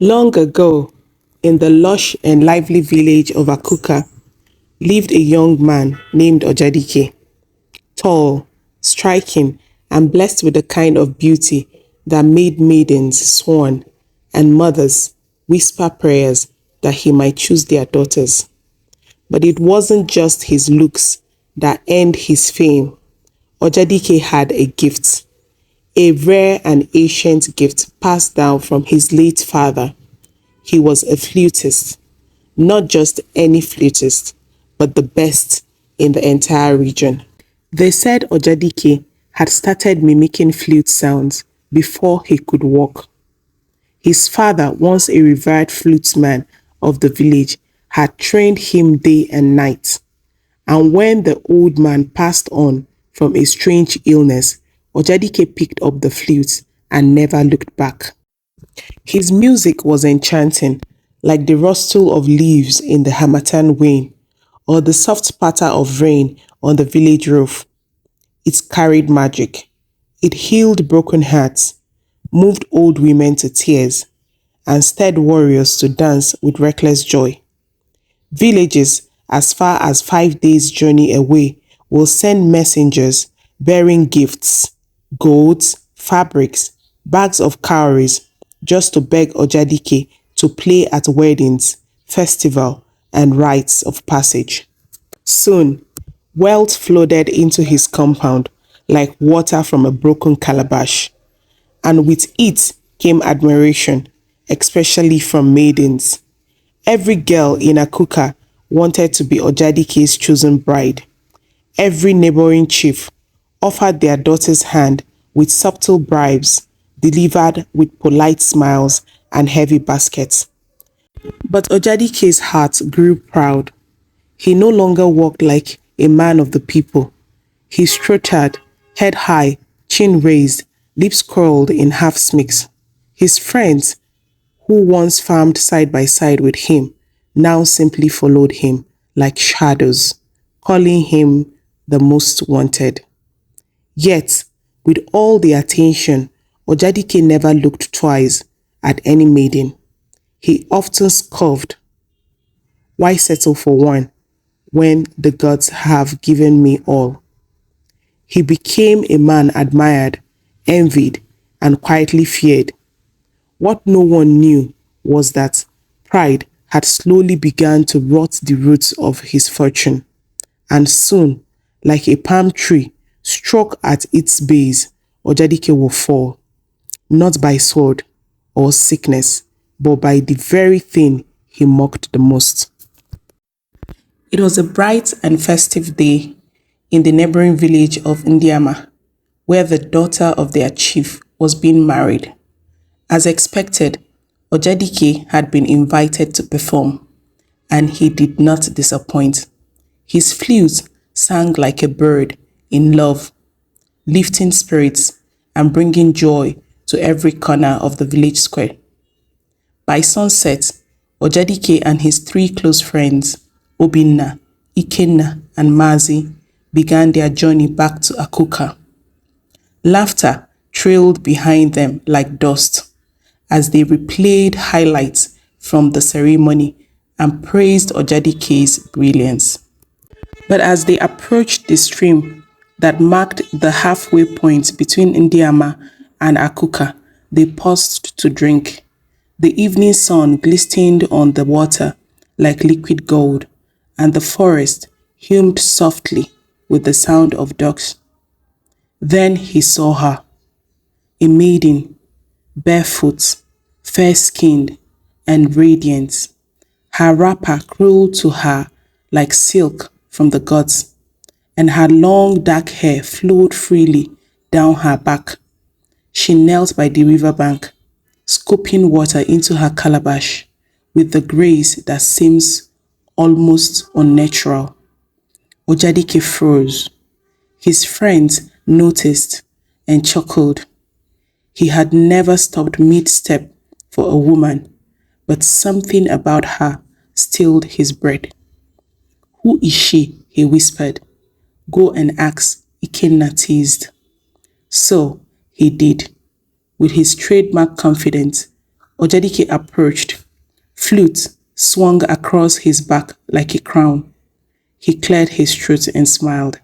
Long ago, in the lush and lively village of Akuka, lived a young man named Ojadike, tall, striking, and blessed with the kind of beauty that made maidens sworn and mothers whisper prayers that he might choose their daughters. But it wasn't just his looks that earned his fame. Ojadike had a gift, a rare and ancient gift passed down from his late father. He was a flutist, not just any flutist, but the best in the entire region. They said Ojadike had started mimicking flute sounds before he could walk. His father, once a revered flutesman of the village, had trained him day and night. And when the old man passed on from a strange illness, Ojadike picked up the flute and never looked back. His music was enchanting, like the rustle of leaves in the harmattan wind or the soft patter of rain on the village roof. It carried magic. It healed broken hearts, moved old women to tears, and stirred warriors to dance with reckless joy. Villages as far as 5 days' journey away will send messengers bearing gifts, golds, fabrics, bags of cowries, just to beg Ojadike to play at weddings, festival, and rites of passage. Soon, wealth flooded into his compound like water from a broken calabash, and with it came admiration, especially from maidens. Every girl in Akuka wanted to be Ojadike's chosen bride. Every neighboring chief offered their daughter's hand with subtle bribes delivered with polite smiles and heavy baskets. But Ojadike's heart grew proud. He no longer walked like a man of the people. He strutted, head high, chin raised, lips curled in half smirks. His friends, who once farmed side by side with him, now simply followed him like shadows, calling him the most wanted. Yet, with all the attention, Ojadike never looked twice at any maiden. He often scoffed, "Why settle for one when the gods have given me all?" He became a man admired, envied, and quietly feared. What no one knew was that pride had slowly begun to rot the roots of his fortune, and soon, like a palm tree struck at its base, Ojadike will fall, not by sword or sickness, but by the very thing he mocked the most. It was a bright and festive day in the neighboring village of Indiama, where the daughter of their chief was being married. As expected, Ojadike had been invited to perform, and he did not disappoint. His flute sang like a bird in love, lifting spirits and bringing joy to every corner of the village square. By sunset, Ojadike and his three close friends, Obinna, Ikenna, and Mazi, began their journey back to Akuka. Laughter trailed behind them like dust as they replayed highlights from the ceremony and praised Ojadike's brilliance. But as they approached the stream that marked the halfway point between Indiama and Akuka, they paused to drink. The evening sun glistened on the water like liquid gold, and the forest hummed softly with the sound of ducks. Then he saw her, a maiden, barefoot, fair-skinned, and radiant. Her wrapper curled to her like silk from the gods, and her long dark hair flowed freely down her back. She knelt by the riverbank, scooping water into her calabash with the grace that seems almost unnatural. Ojadike froze. His friends noticed and chuckled. He had never stopped mid-step for a woman, but something about her stilled his breath. "Who is she?" he whispered. "Go and ask," Ikenna teased. So he did. With his trademark confidence, Ojadike approached. Flute swung across his back like a crown. He cleared his throat and smiled.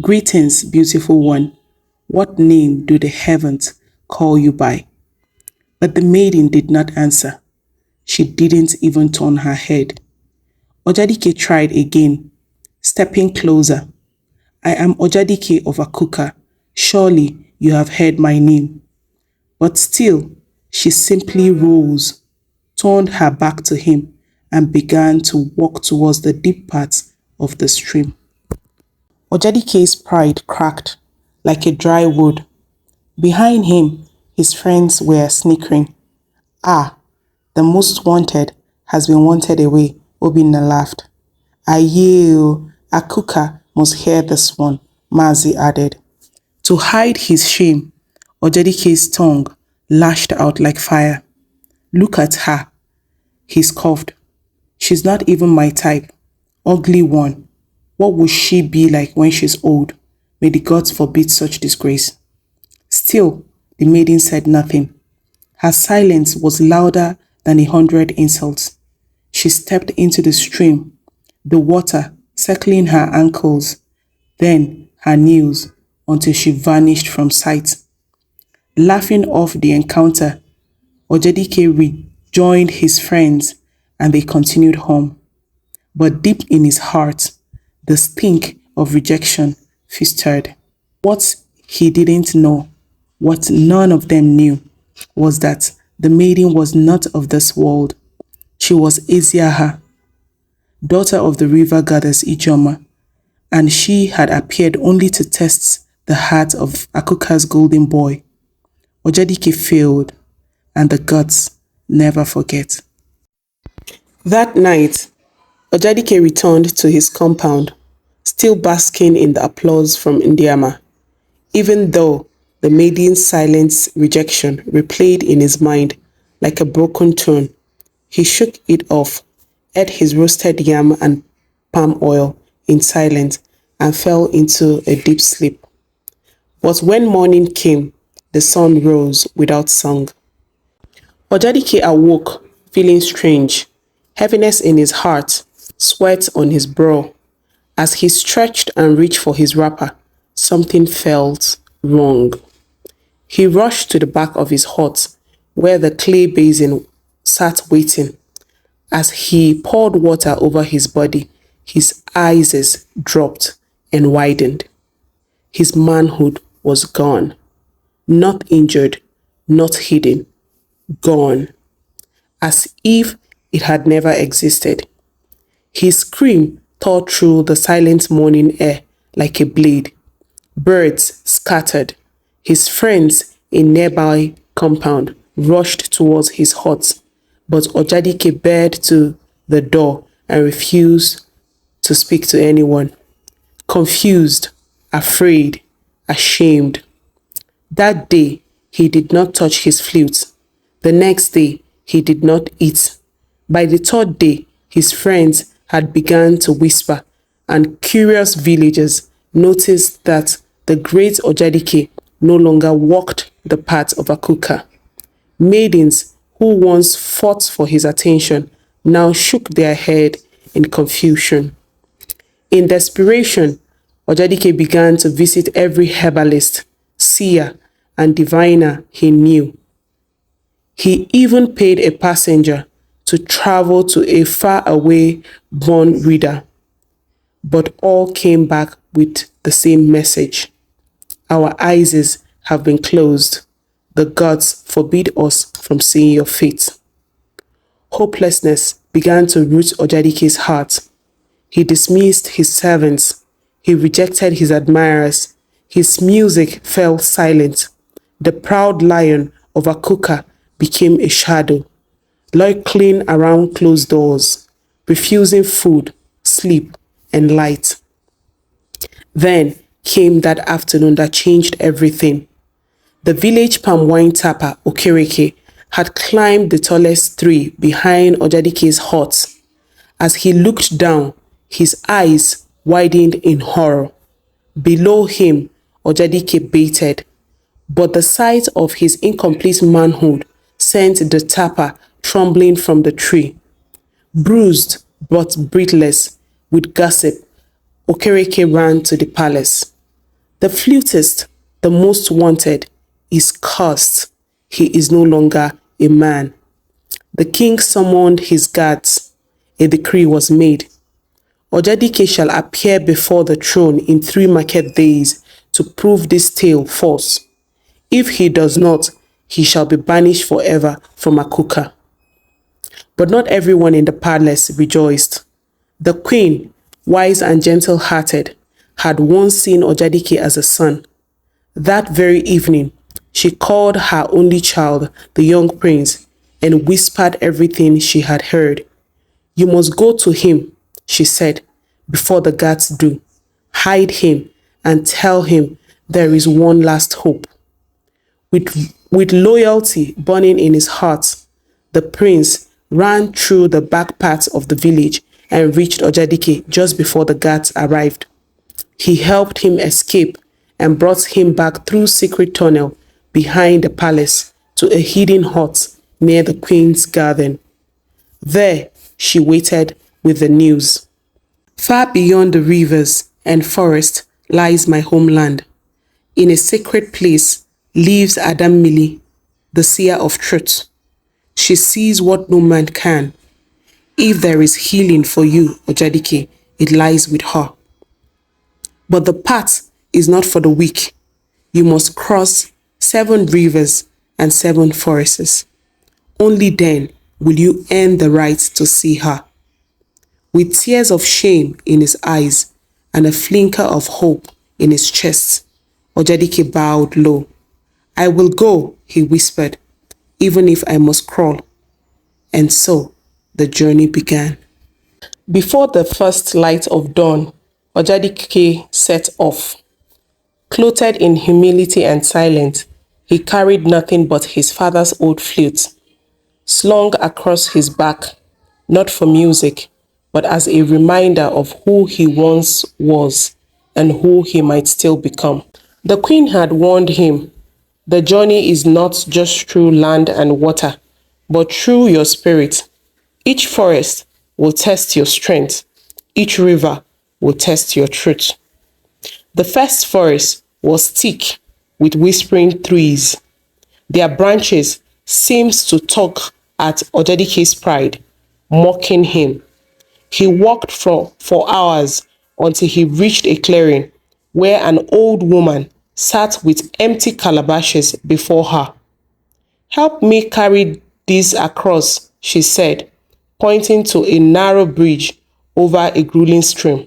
Greetings, beautiful one. What name do the heavens call you by? But the maiden did not answer. She didn't even turn her head. Ojadike tried again, stepping closer. I am Ojadike of Akuka. Surely you have heard my name. But still, she simply rose, turned her back to him, and began to walk towards the deep parts of the stream. Ojadike's pride cracked like a dry wood. Behind him, his friends were snickering. Ah, the most wanted has been wanted away, Obinna laughed. Aye, Akuka must hear this one, Mazi added. To hide his shame, Ojadike's tongue lashed out like fire. Look at her, he scoffed. She's not even my type. Ugly one. What would she be like when she's old? May the gods forbid such disgrace. Still, the maiden said nothing. Her silence was louder than 100 insults. She stepped into the stream, the water circling her ankles, then her knees, until she vanished from sight. Laughing off the encounter, Ojadike rejoined his friends and they continued home. But deep in his heart, the stink of rejection festered. What he didn't know, what none of them knew, was that the maiden was not of this world. She was Eziaha, daughter of the river goddess Ijoma, and she had appeared only to test the heart of Akuka's golden boy. Ojadike failed, and the gods never forget. That night, Ojadike returned to his compound, still basking in the applause from Indiama, even though the maiden's silent rejection replayed in his mind like a broken tune. He shook it off, ate his roasted yam and palm oil in silence, and fell into a deep sleep. But when morning came, the sun rose without song. Ojadike awoke, feeling strange, heaviness in his heart, sweat on his brow. As he stretched and reached for his wrapper, something felt wrong. He rushed to the back of his hut, where the clay basin sat waiting. As he poured water over his body, his eyes dropped and widened. His manhood was gone. Not injured, not hidden, gone. As if it had never existed. His scream tore through the silent morning air like a blade. Birds scattered. His friends in nearby compound rushed towards his hut, but Ojadike bared to the door and refused to speak to anyone. Confused, afraid, ashamed. That day, he did not touch his flute. The next day, he did not eat. By the third day, his friends had begun to whisper, and curious villagers noticed that the great Ojadike no longer walked the path of Akuka. Maidens who once fought for his attention now shook their head in confusion. In desperation, Ojadike began to visit every herbalist, seer, and diviner he knew. He even paid a passenger to travel to a faraway born reader, but all came back with the same message. Our eyes have been closed. The gods forbid us from seeing your fate. Hopelessness began to root Ojadike's heart. He dismissed his servants. He rejected his admirers. His music fell silent. The proud lion of Akuka became a shadow, lurking around closed doors, refusing food, sleep, and light. Then came that afternoon that changed everything. The village palm wine tapper, Okereke, had climbed the tallest tree behind Ojadike's hut. As he looked down, his eyes widened in horror. Below him, Ojadike baited, but the sight of his incomplete manhood sent the tapper trembling from the tree. Bruised but breathless with gossip, Okereke ran to the palace. The flutist, the most wanted, is cursed. He is no longer a man. The king summoned his guards. A decree was made. Ojadike shall appear before the throne in 3 market days to prove this tale false. If he does not, he shall be banished forever from Akuka. But not everyone in the palace rejoiced. The queen, wise and gentle-hearted, had once seen Ojadike as a son. That very evening, she called her only child, the young prince, and whispered everything she had heard. You must go to him, she said, before the guards do. Hide him and tell him there is one last hope. With loyalty burning in his heart, the prince ran through the back parts of the village and reached Ojadike just before the guards arrived. He helped him escape and brought him back through secret tunnel behind the palace to a hidden hut near the queen's garden. There, she waited with the news. Far beyond the rivers and forest lies my homeland. In a sacred place lives Ada Imere, the seer of truth. She sees what no man can. If there is healing for you, Ojadike, it lies with her. But the path is not for the weak. You must cross 7 rivers and 7 forests. Only then will you earn the right to see her. With tears of shame in his eyes and a flicker of hope in his chest, Ojadike bowed low. I will go, he whispered, even if I must crawl. And so the journey began. Before the first light of dawn, Ojadike set off. Clothed in humility and silent, he carried nothing but his father's old flute, slung across his back, not for music, but as a reminder of who he once was and who he might still become. The queen had warned him, the journey is not just through land and water, but through your spirit. Each forest will test your strength. Each river will test your truth. The first forest was thick with whispering trees. Their branches seemed to tug at Ojadike's pride, mocking him. He walked for hours until he reached a clearing where an old woman sat with empty calabashes before her. Help me carry these across, she said, pointing to a narrow bridge over a grueling stream.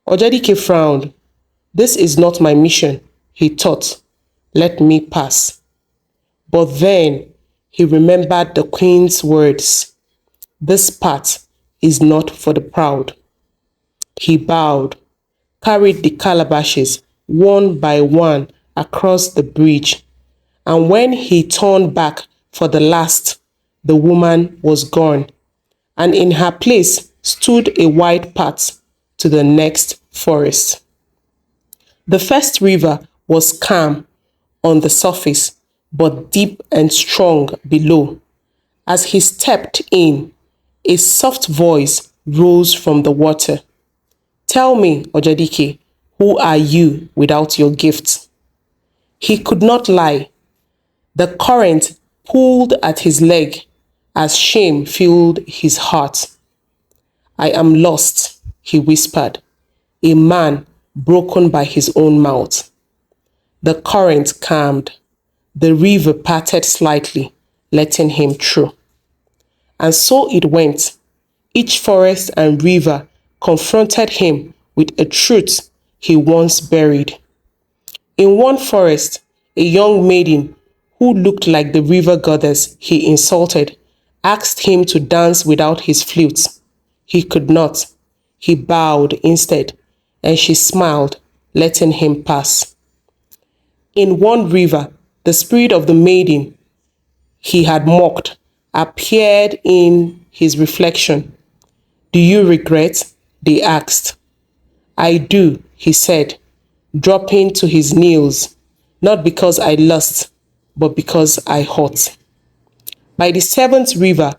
Ojadike frowned. This is not my mission, he thought. Let me pass. But then he remembered the queen's words. This path is not for the proud. He bowed, carried the calabashes one by one across the bridge, and when he turned back for the last, the woman was gone, and in her place stood a wide path to the next forest. The first river was calm on the surface, but deep and strong below. As he stepped in, a soft voice rose from the water. Tell me, Ojadike, who are you without your gifts? He could not lie. The current pulled at his leg as shame filled his heart. I am lost, he whispered, a man broken by his own mouth. The current calmed. The river parted slightly, letting him through. And so it went. Each forest and river confronted him with a truth he once buried. In one forest, a young maiden who looked like the river goddess he insulted asked him to dance without his flute. He could not. He bowed instead, and she smiled, letting him pass. In one river, the spirit of the maiden he had mocked appeared in his reflection. Do you regret? They asked. I do, he said, dropping to his knees, not because I lust, but because I hurt. By the seventh river,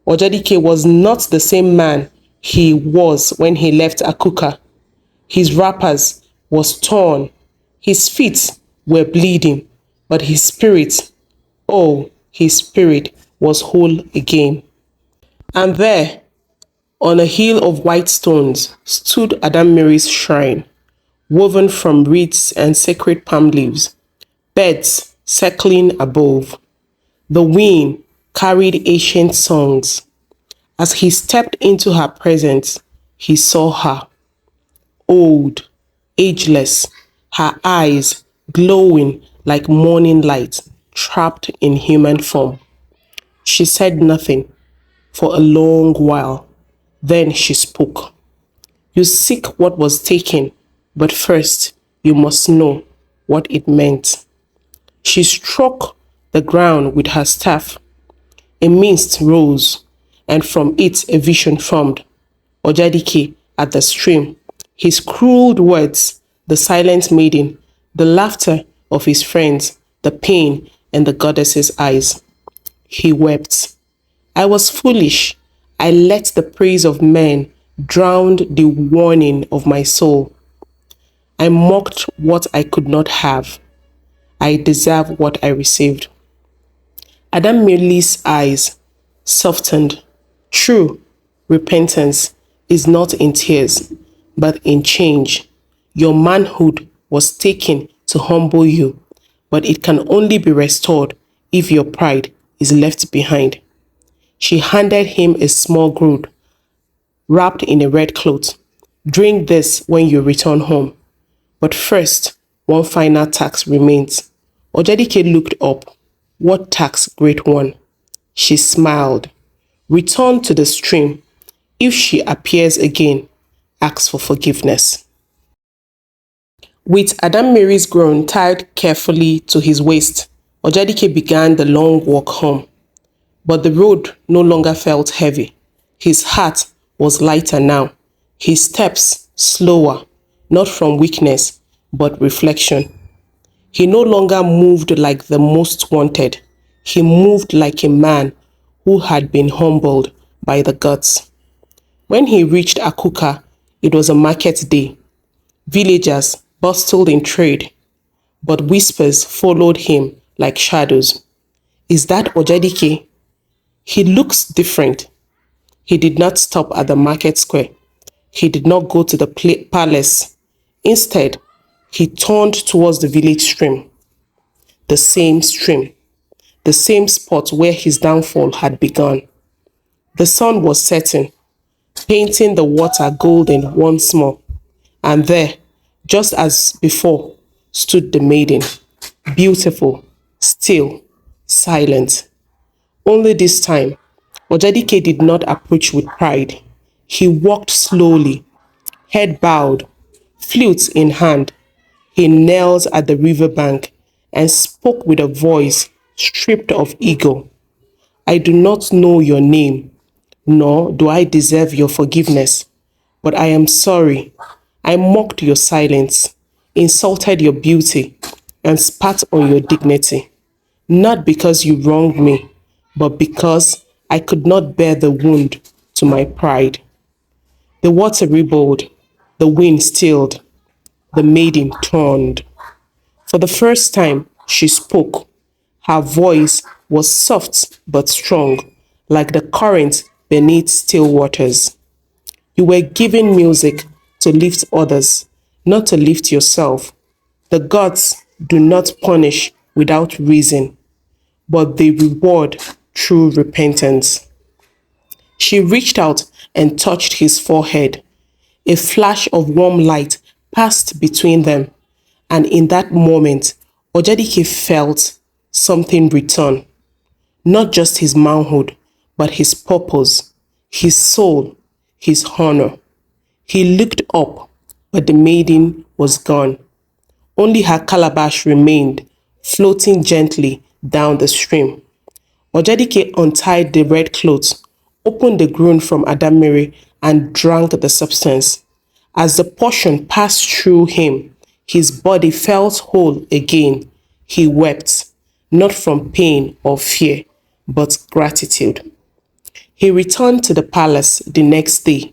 Ojadike was not the same man he was when he left Akuka. His wrappers was torn, his feet were bleeding, but his spirit, oh, his spirit was whole again. And there, on a hill of white stones, stood Ada Imere's shrine, woven from reeds and sacred palm leaves, birds circling above. The wind carried ancient songs. As he stepped into her presence, he saw her, old, ageless, her eyes glowing like morning light, trapped in human form. She said nothing for a long while. Then she spoke. You seek what was taken, but first you must know what it meant. She struck the ground with her staff. A mist rose, and from it a vision formed. Ojadike at the stream, his cruel words, the silent maiden, the laughter of his friends, the pain in the goddess's eyes. He wept. I was foolish. I let the praise of men drown the warning of my soul. I mocked what I could not have. I deserve what I received. Ada Imere's eyes softened. True repentance is not in tears, but in change. Your manhood was taken to humble you, but it can only be restored if your pride is left behind. She handed him a small gourd wrapped in a red cloth. Drink this when you return home. But first, one final task remains. Ojadike looked up. What task, great one? She smiled. Return to the stream. If she appears again, ask for forgiveness. With Ada Imere's gown tied carefully to his waist, Ojadike began the long walk home. But the road no longer felt heavy. His heart was lighter now. His steps slower, not from weakness, but reflection. He no longer moved like the most wanted. He moved like a man who had been humbled by the gods. When he reached Akuka, it was a market day. Villagers bustled in trade, but whispers followed him like shadows. Is that Ojadike? He looks different. He did not stop at the market square. He did not go to the palace. Instead, he turned towards the village stream. The same stream. The same spot where his downfall had begun. The sun was setting, painting the water golden once more. And there, just as before, stood the maiden, beautiful, still, silent. Only this time, Ojadike did not approach with pride. He walked slowly, head bowed, flute in hand. He knelt at the riverbank and spoke with a voice stripped of ego. I do not know your name, nor do I deserve your forgiveness, but I am sorry. I mocked your silence, insulted your beauty, and spat on your dignity. Not because you wronged me, but because I could not bear the wound to my pride. The water rippled, the wind stilled, the maiden turned. For the first time, she spoke. Her voice was soft but strong, like the current beneath still waters. You were given music to lift others, not to lift yourself. The gods do not punish without reason, but they reward through repentance. She reached out and touched his forehead. A flash of warm light passed between them, and in that moment, Ojadike felt something return. Not just his manhood, but his purpose, his soul, his honor. He looked up, but the maiden was gone. Only her calabash remained, floating gently down the stream. Ojadike untied the red cloth, opened the groan from Ada Imere, and drank the substance. As the portion passed through him, his body felt whole again. He wept, not from pain or fear, but gratitude. He returned to the palace the next day.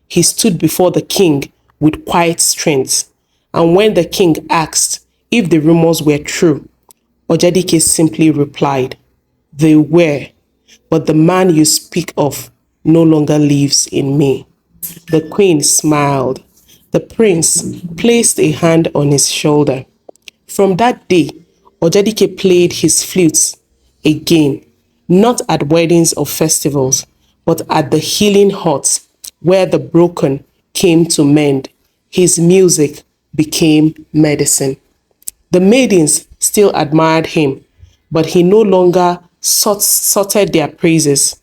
He stood before the king with quiet strength. And when the king asked if the rumors were true, Ojadike simply replied, "They were, but the man you speak of no longer lives in me." The queen smiled. The prince placed a hand on his shoulder. From that day, Ojadike played his flutes again, not at weddings or festivals, but at the healing huts where the broken came to mend. His music became medicine. The maidens still admired him, but he no longer sorted their praises.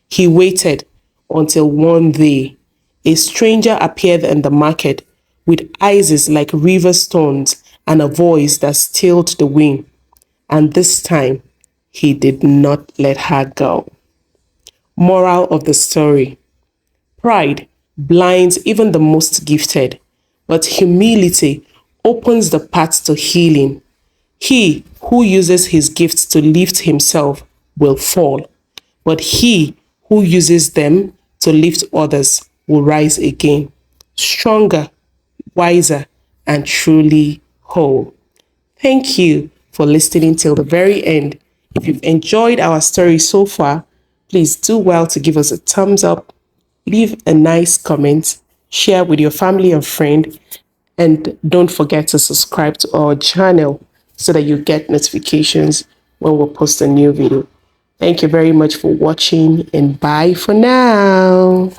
He waited until one day a stranger appeared in the market with eyes like river stones and a voice that stilled the wind. And this time, he did not let her go. Moral of the story: pride blinds even the most gifted, but humility opens the path to healing. He who uses his gifts to lift himself will fall, but he who uses them to lift others will rise again, stronger, wiser, and truly whole. Thank you for listening till the very end. If you've enjoyed our story so far, please do well to give us a thumbs up, leave a nice comment, share with your family and friend, and don't forget to subscribe to our channel so that you get notifications when we post a new video. Thank you very much for watching, and bye for now.